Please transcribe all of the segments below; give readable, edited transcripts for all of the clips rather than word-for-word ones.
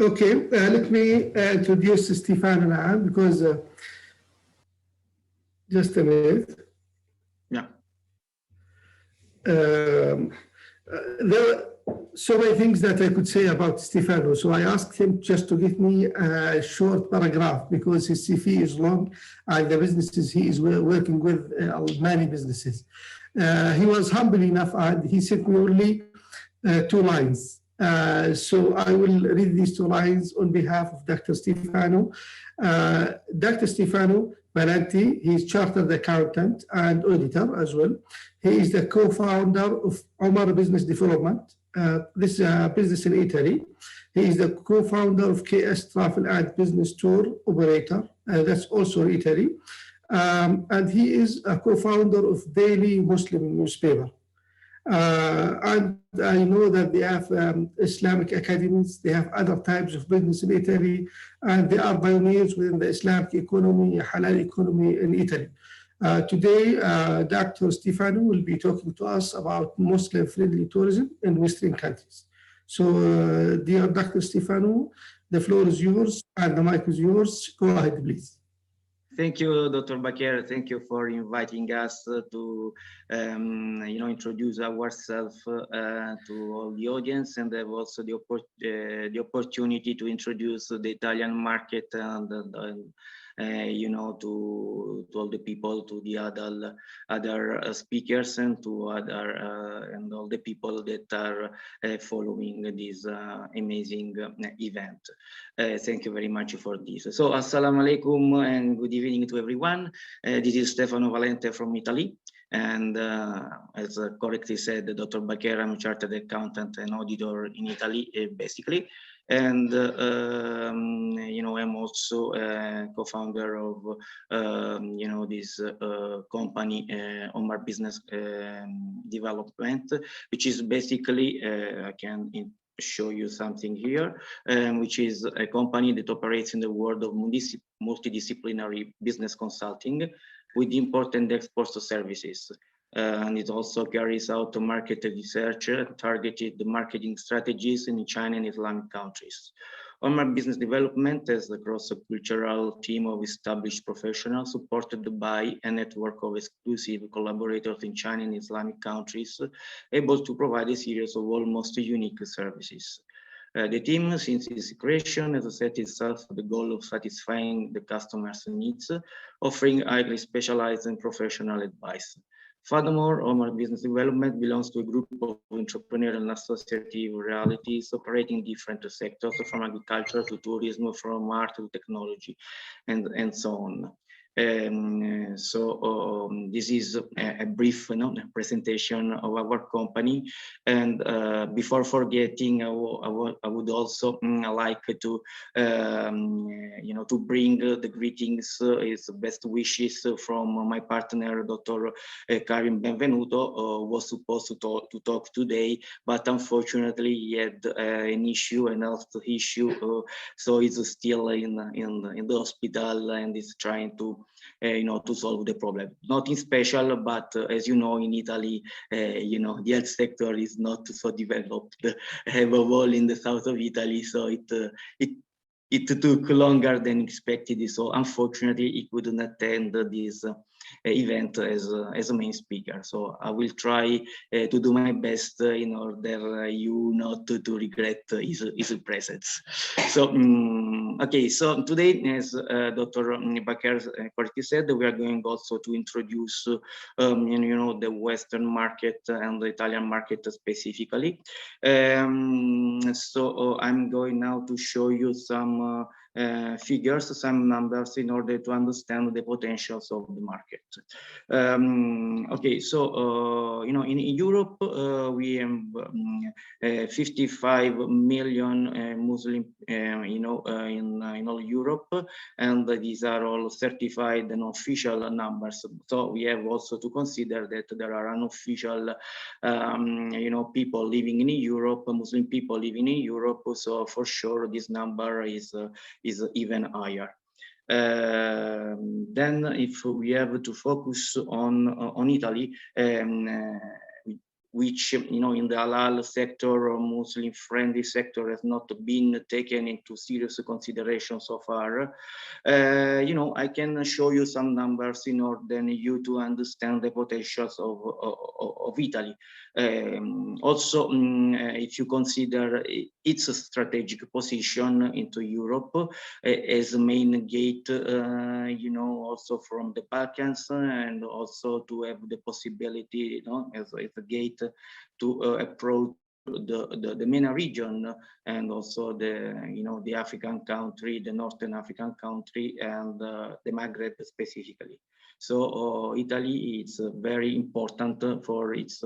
Okay, let me introduce Stefano now because just a minute. Yeah. There are so many things that I could say about Stefano. So I asked him just to give me a short paragraph because his CV is long and the businesses he is working with many businesses. He was humble enough and he sent me only 2 lines. So I will read these 2 lines on behalf of Dr. Stefano. Dr. Stefano Valente, he's chartered accountant and auditor as well. He is the co-founder of OMAR Business Development. This is a business in Italy. He is the co-founder of KS Travel and Business Tour Operator. That's also Italy. And he is a co-founder of Daily Muslim newspaper. And I know that they have Islamic academies, they have other types of business in Italy, and they are pioneers within the Islamic economy, halal economy in Italy. Today, Dr. Stefano will be talking to us about Muslim-friendly tourism in Western countries. So, dear Dr. Stefano, the floor is yours and the mic is yours. Go ahead, please. Thank you, Dr. Bakr. Thank you for inviting us to, introduce ourselves to all the audience, and have also the opportunity to introduce the Italian market and to all the people, to the other speakers, and to and all the people that are following this amazing event. Thank you very much for this. So, assalamu alaikum and good evening to everyone. This is Stefano Valente from Italy. And as correctly said, Dr. Bakr, I'm a chartered accountant and auditor in Italy, basically. And, I'm also a co-founder of, this company, OMAR Business Development, which is basically, I can show you something here, which is a company that operates in the world of multidisciplinary business consulting with import and export services. And it also carries out market research, targeted marketing strategies in China and Islamic countries. OMAR Business Development is a cross-cultural team of established professionals supported by a network of exclusive collaborators in China and Islamic countries, able to provide a series of almost unique services. The team, since its creation, has set itself the goal of satisfying the customer's needs, offering highly specialized and professional advice. Furthermore, OMAR Business Development belongs to a group of entrepreneurial and associative realities operating in different sectors, from agriculture to tourism, from art to technology, and so on. This is a brief presentation of our company. And before forgetting, I would also like to to bring the greetings, his best wishes from my partner, Dr. Karim Benvenuto, was supposed to talk today, but unfortunately he had an issue, an health issue, so he's still in the hospital and is trying to to solve the problem. Nothing special, but as you know, in Italy, the health sector is not so developed, above all in the south of Italy. So it took longer than expected. So unfortunately, he couldn't attend this event as a main speaker. So I will try to do my best in order you not to regret his presence. So okay, so today, as Dr. Bakr correctly said, we are going also to introduce the Western market and the Italian market specifically. So I'm going now to show you some figures, some numbers, in order to understand the potentials of the market. Okay, so in Europe we have 55 million Muslim, in all Europe, and these are all certified and official numbers. So we have also to consider that there are unofficial, people living in Europe, Muslim people living in Europe. So for sure, this number is even higher. Then, if we have to focus on Italy, which, in the halal sector or Muslim-friendly sector has not been taken into serious consideration so far. I can show you some numbers in order you to understand the potentials of Italy. Also, if you consider its strategic position into Europe as a main gate, also from the Balkans, and also to have the possibility, as a gate to approach the MENA region, and also the African country, the Northern African country, and the Maghreb specifically. So Italy is very important for its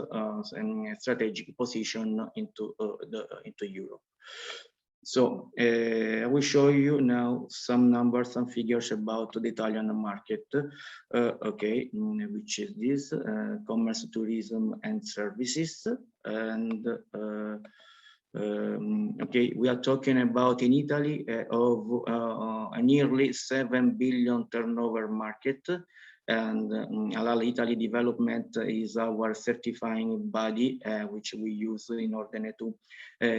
strategic position into Europe. So I will show you now some numbers, some figures about the Italian market. Okay, which is this commerce, tourism, and services. And okay, we are talking about in Italy of a nearly 7 billion turnover market. And Halal Italy Development is our certifying body, which we use in order to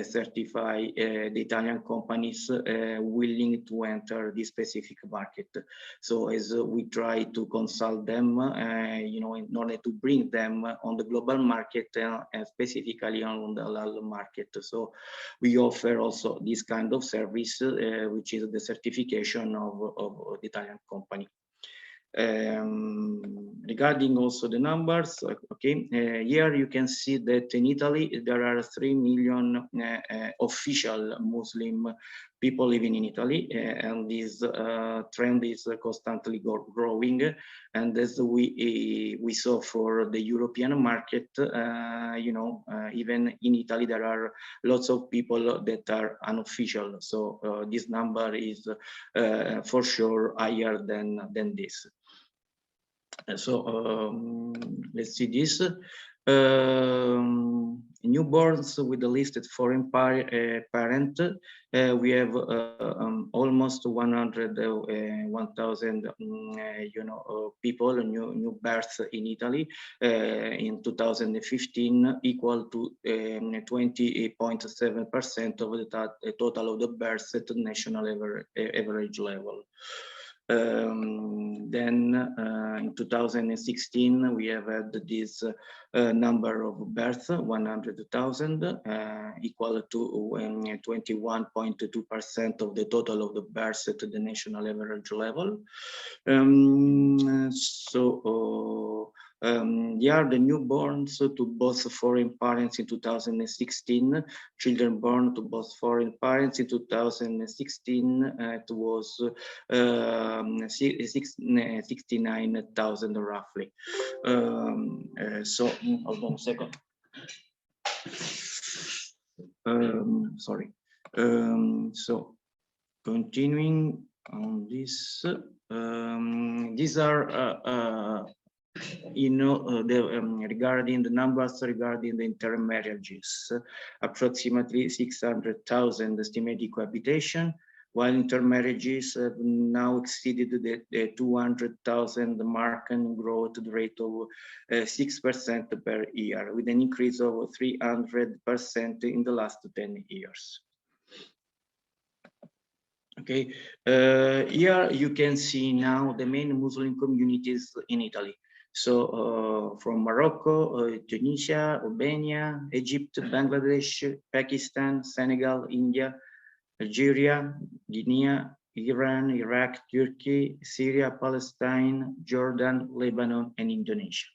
certify the Italian companies willing to enter this specific market. So as we try to consult them, in order to bring them on the global market and specifically on the halal market. So we offer also this kind of service, which is the certification of the Italian company. Regarding also the numbers, okay, here you can see that in Italy there are 3 million official Muslim people living in Italy, and this trend is constantly growing. And as we saw for the European market, even in Italy there are lots of people that are unofficial. So this number is for sure higher than this. So let's see this. Newborns with a listed foreign parent, we have almost 101,000 people, new births in Italy in 2015, equal to 20.7% of the total of the births at the national average level. Then in 2016 we have had this number of births, 100,000, equal to 21.2% of the total of the births at the national average level. They are the newborns to both foreign parents in 2016. Children born to both foreign parents in 2016, it was 69,000 roughly. So hold on a second. Sorry. So continuing on this, these are regarding the numbers regarding the intermarriages, approximately 600,000 estimated cohabitation, while intermarriages have now exceeded the 200,000 mark and growth rate of 6% per year, with an increase of 300% in the last 10 years. Okay, here you can see now the main Muslim communities in Italy. So from Morocco, Tunisia, Albania, Egypt, Bangladesh, Pakistan, Senegal, India, Algeria, Guinea, Iran, Iraq, Turkey, Syria, Palestine, Jordan, Lebanon, and Indonesia.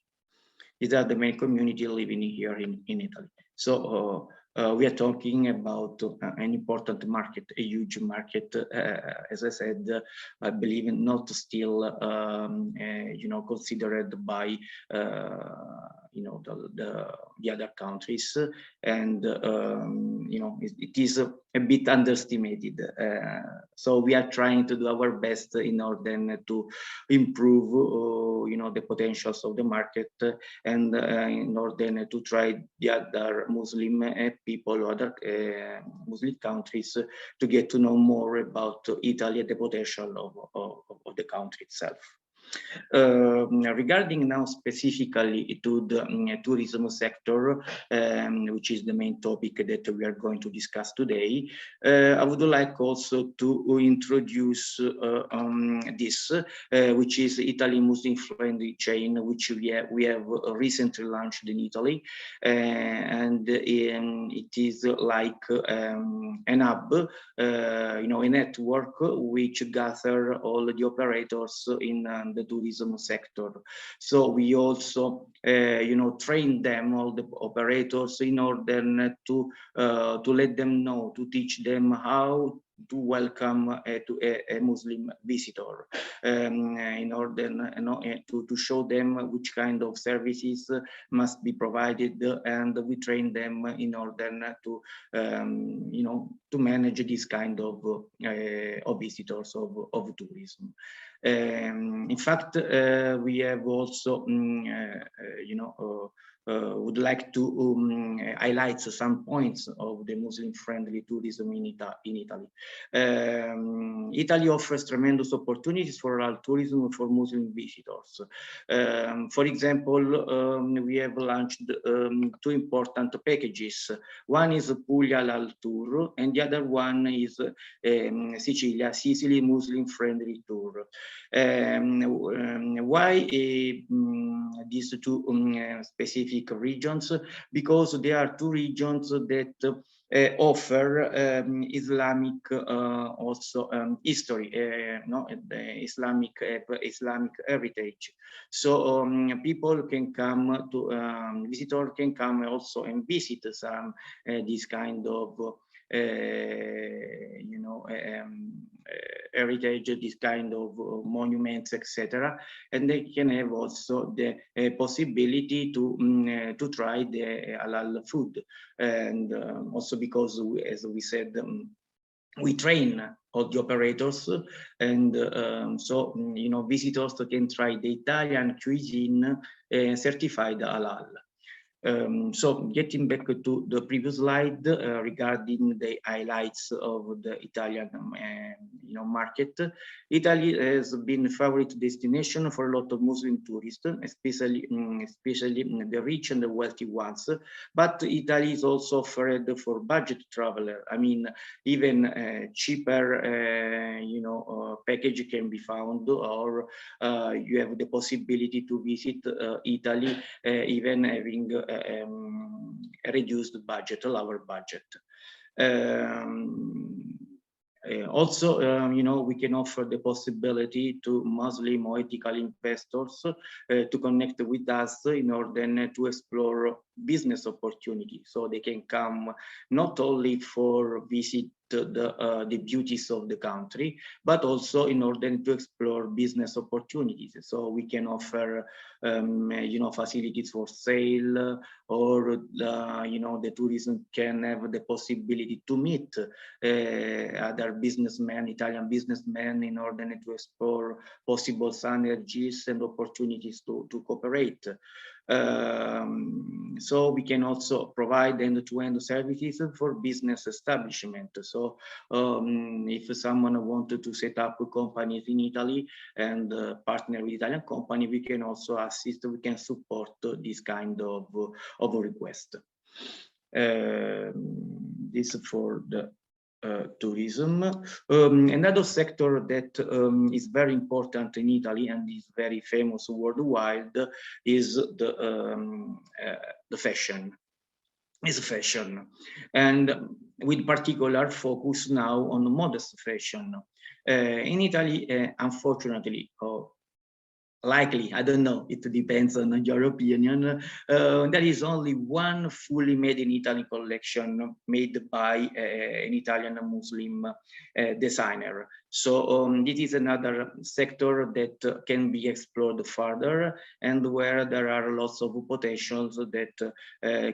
These are the main community living here in Italy. So we are talking about an important market, a huge market, as I said, I believe not still, considered by, the other countries, and it is a bit underestimated. So we are trying to do our best in order to improve, the potentials of the market, and in order to try the other Muslim people, other Muslim countries, to get to know more about Italy and the potential of the country itself. Regarding now specifically to the tourism sector, which is the main topic that we are going to discuss today, I would like also to introduce this, which is Italy Muslim-friendly chain, which we have recently launched in Italy, and it is like an hub, a network which gather all the operators in the tourism sector. So we also, train them, all the operators, in order to let them know, to teach them how to welcome a Muslim visitor, in order to show them which kind of services must be provided, and we train them in order to to manage this kind of visitors of tourism. In fact, we have also would like to highlight some points of the Muslim-friendly tourism in Italy. Italy offers tremendous opportunities for rural tourism for Muslim visitors. For example, we have launched two important packages. One is Puglia Halal Tour, and the other one is Sicily Muslim-friendly tour. Why these two specific regions? Because there are two regions that offer Islamic also history, the Islamic heritage. So people can come to visitor can come also and visit some this kind of heritage, this kind of monuments, etc., and they can have also the possibility to try the halal food, and also because as we said, we train all the operators, and so visitors can try the Italian cuisine certified halal. So getting back to the previous slide regarding the highlights of the Italian market, Italy has been a favorite destination for a lot of Muslim tourists, especially the rich and the wealthy ones. But Italy is also offered for budget traveler. I mean, even cheaper package can be found, or you have the possibility to visit Italy even having a reduced budget, a lower budget. Also, we can offer the possibility to Muslim or ethical investors to connect with us in order to explore business opportunities. So they can come not only for visit the beauties of the country, but also in order to explore business opportunities. So we can offer, facilities for sale, or the tourism can have the possibility to meet other businessmen, Italian businessmen, in order to explore possible synergies and opportunities to cooperate. So we can also provide end-to-end services for business establishment. So if someone wanted to set up companies in Italy and partner with Italian company, we can also assist, we can support this kind of request. This for the tourism. Another sector that is very important in Italy and is very famous worldwide is the fashion. Is fashion, and with particular focus now on modest fashion. In Italy, unfortunately, likely, I don't know, it depends on your opinion, there is only one fully made in Italy collection made by an Italian Muslim designer. So it is another sector that can be explored further, and where there are lots of potentials that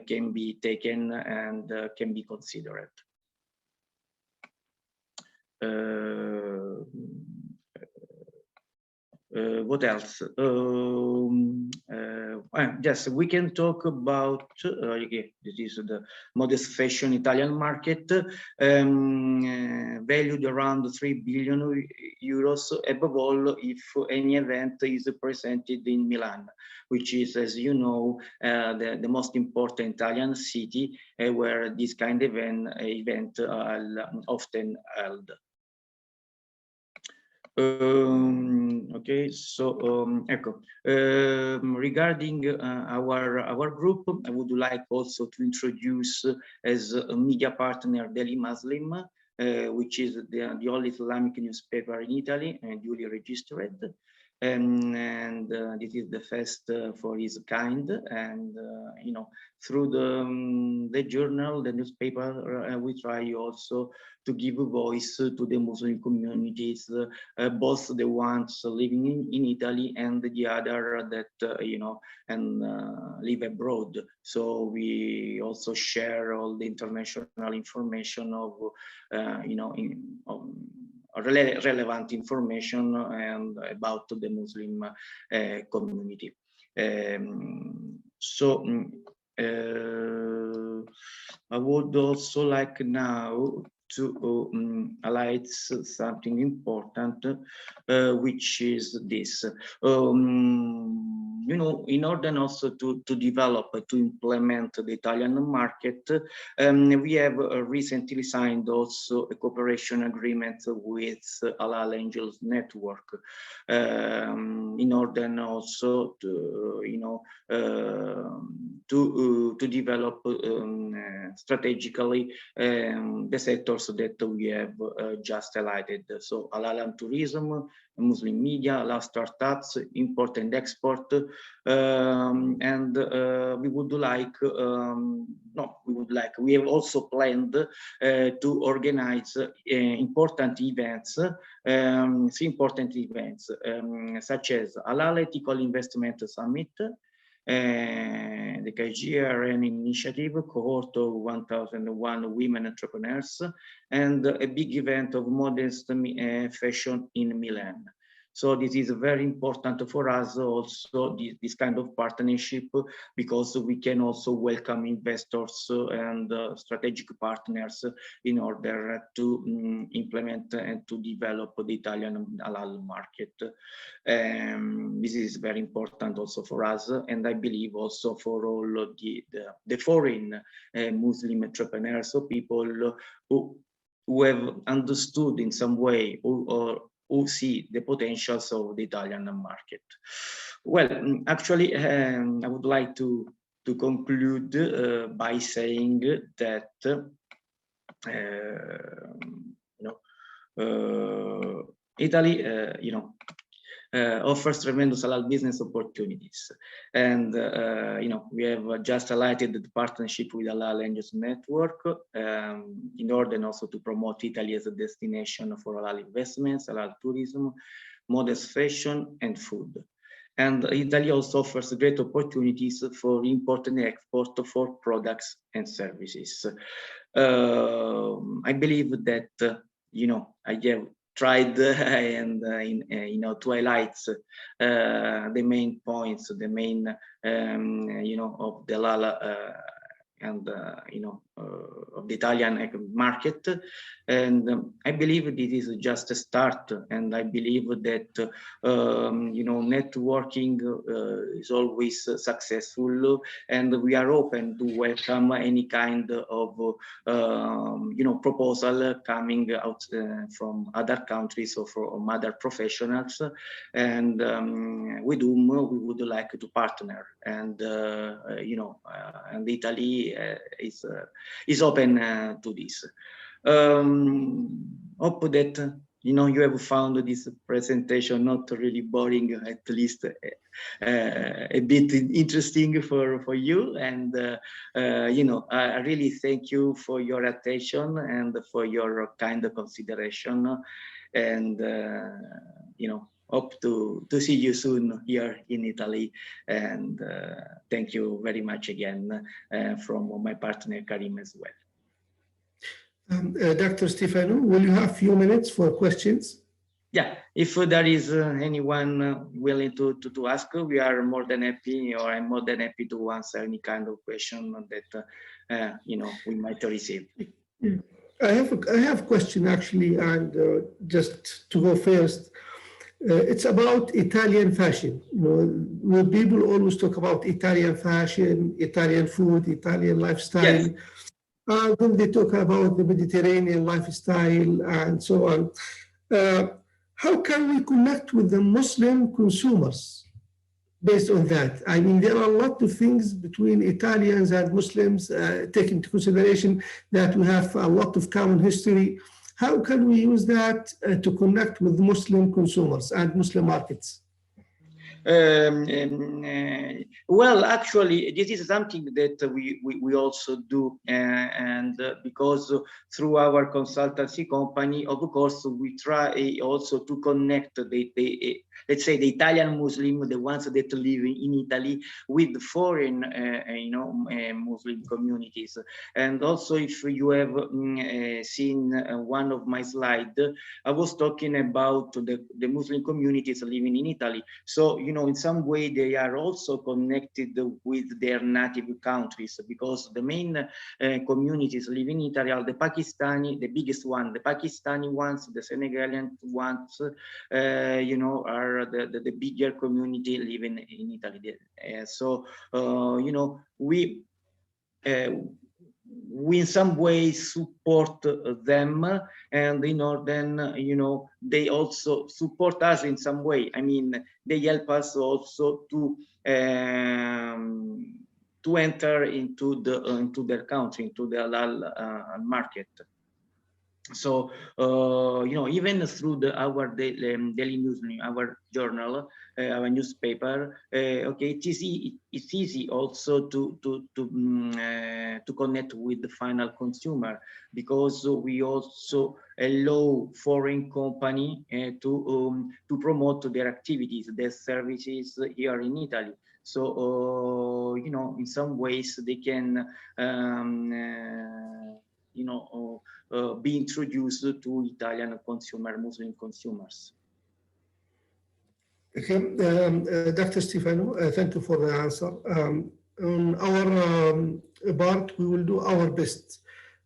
can be taken and can be considered. What else? Yes, we can talk about, okay, this is the modest fashion Italian market, valued around 3 billion euros, above all if any event is presented in Milan, which is, as you know, the most important Italian city where this kind of event are often held. Okay, so regarding our group, I would like also to introduce as a media partner Daily Muslim, which is the only Islamic newspaper in Italy and duly registered. And this is the first for its kind, and you know, through the journal, the newspaper, we try also to give a voice to the Muslim communities, both the ones living in Italy and the other that you know, and live abroad. So we also share all the international information of you know, relevant information and about the Muslim community. So I would also like now to highlight something important, which is this. You know, in order also to develop, to implement the Italian market, we have recently signed also a cooperation agreement with Halal Angels Network, in order also to, you know, to develop strategically the sectors that we have just highlighted. So halal and tourism, Muslim media, halal startups, import and export, and we would like, we have also planned to organize important events, three important events, such as Halal Ethical Investment Summit, the KGRN initiative, cohort of 1,001 women entrepreneurs, and a big event of modest fashion in Milan. So this is very important for us also, this kind of partnership, because we can also welcome investors and strategic partners in order to implement and to develop the Italian halal market. This is very important also for us, and I believe also for all of the foreign Muslim entrepreneurs, so people who have understood in some way or who see the potentials of the Italian market. Well, actually, I would like to conclude by saying that Italy, offers tremendous halal business opportunities, and we have just highlighted the partnership with Halal Angels Network in order also to promote Italy as a destination for halal investments, halal tourism, modest fashion, and food. And Italy also offers great opportunities for import and export for products and services. I believe that I have tried and to highlight the main points, the main of the halal and of the Italian market, and I believe this is just a start. And I believe that networking is always successful, and we are open to welcome any kind of proposal coming out from other countries or from other professionals, and with whom we would like to partner. And and Italy is open to this. Hope that you have found this presentation not really boring, at least a bit interesting for you. And I really thank you for your attention and for your kind consideration. And hope to see you soon here in Italy. And thank you very much again from my partner Karim as well. Dr. Stefano, will you have a few minutes for questions? Yeah, if there is anyone willing to ask, we are more than happy, or I'm more than happy to answer any kind of question that we might receive. Yeah. I have a question actually, and just to go first, it's about Italian fashion. You know, when people always talk about Italian fashion, Italian food, Italian lifestyle. Yes. Then they talk about the Mediterranean lifestyle and so on. Uh, how can we connect with the Muslim consumers based on that? I mean, there are a lot of things between Italians and Muslims, take into consideration that we have a lot of common history. How can we use that to connect with Muslim consumers and Muslim markets? Well, actually, this is something that we also do, and because through our consultancy company, of course, we try also to connect the let's say the Italian Muslim, the ones that live in Italy, with foreign Muslim communities. And also, if you have seen one of my slides, I was talking about the Muslim communities living in Italy. So, you know, in some way they are also connected with their native countries, because the main communities living in Italy are the Pakistani, the biggest one, the Pakistani ones, the Senegalian ones, are the bigger community living in Italy. We in some way support them, and then they also support us in some way. I mean, they help us also to enter into their country, into the halal market. So even through our daily news, our journal, our newspaper, okay, it's easy also to connect with the final consumer, because we also allow foreign company to promote their activities, their services here in Italy. So in some ways they can be introduced to Italian Muslim consumers. Okay, Dr. Stefano, thank you for the answer. On our part, we will do our best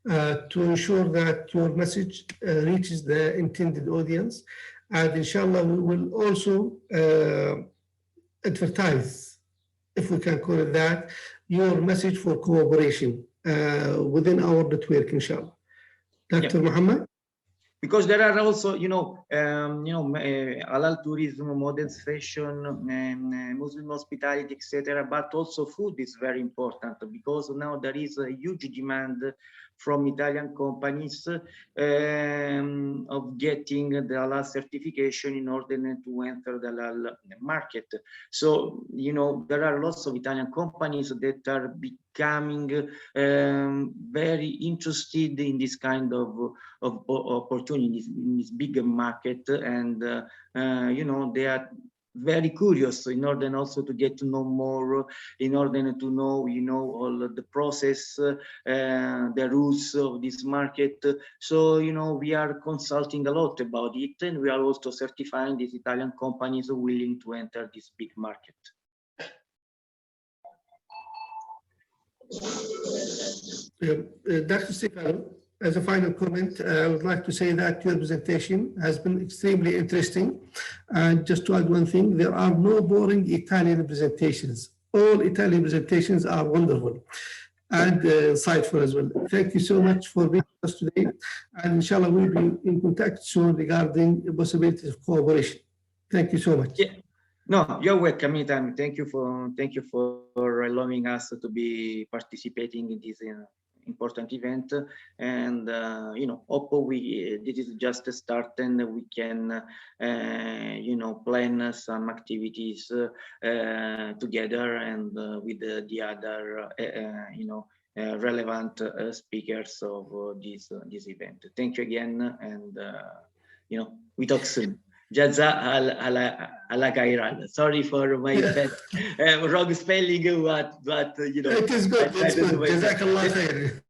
to ensure that your message reaches the intended audience, and inshallah, we will also advertise, if we can call it that, your message for cooperation within our network, inshallah. Dr. Yeah. Muhammad? Because there are also, halal tourism, modern fashion, Muslim hospitality, etc. But also food is very important, because now there is a huge demand from Italian companies of getting the halal certification in order to enter the halal market. So, there are lots of Italian companies that are becoming very interested in this kind of opportunities in this bigger market, and they are very curious in order also to get to know more, in order to know all the process, the rules of this market. So we are consulting a lot about it, and we are also certifying these Italian companies willing to enter this big market. Dr. Stefano, as a final comment, I would like to say that your presentation has been extremely interesting. And just to add one thing, there are no boring Italian presentations. All Italian presentations are wonderful and insightful as well. Thank you so much for being with us today. And inshallah, we'll be in contact soon regarding the possibilities of cooperation. Thank you so much. Yeah. No, you're welcome anytime. Thank you for allowing us to be participating in this important event, and hope this is just a start, and we can plan some activities together, and with the other relevant speakers of this event. Thank you again, and we talk soon. Jaza ala Kairan. Sorry for my wrong spelling, but it is good. It's good. Jazakallah khair.